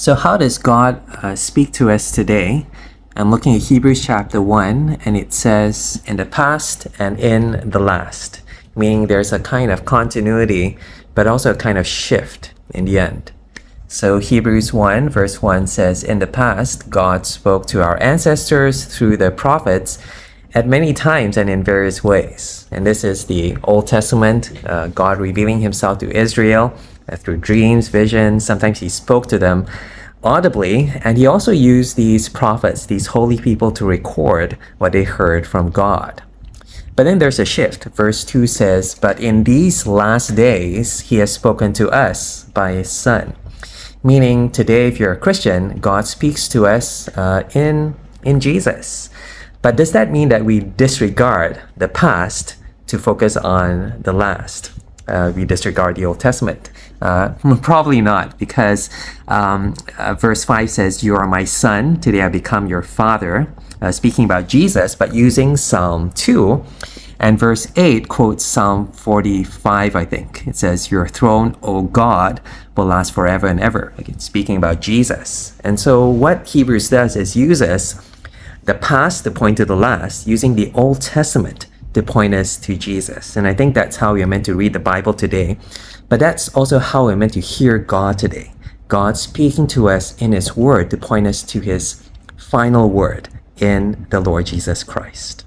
So how does God speak to us today? I'm looking at Hebrews chapter 1, and it says, in the past and in the last, meaning there's a kind of continuity, but also a kind of shift in the end. So Hebrews 1 verse 1 says, in the past, God spoke to our ancestors through the prophets at many times and in various ways. And this is the Old Testament, God revealing himself to Israel through dreams, visions. Sometimes he spoke to them audibly, and he also used these prophets, these holy people, to record what they heard from God. But then there's a shift. Verse 2 says, but in these last days, he has spoken to us by his Son. Meaning today, if you're a Christian, God speaks to us in Jesus. But does that mean that we disregard the past to focus on the last? We disregard the Old Testament? Probably not, because verse 5 says, you are my son, today I become your father, speaking about Jesus, but using Psalm 2. And verse 8 quotes Psalm 45, I think. It says, your throne, O God, will last forever and ever. Again, speaking about Jesus. And so what Hebrews does is uses the past to point to the last, using the Old Testament to point us to Jesus. And I think that's how we're meant to read the Bible today. But that's also how we're meant to hear God today. God speaking to us in his word to point us to his final word in the Lord Jesus Christ.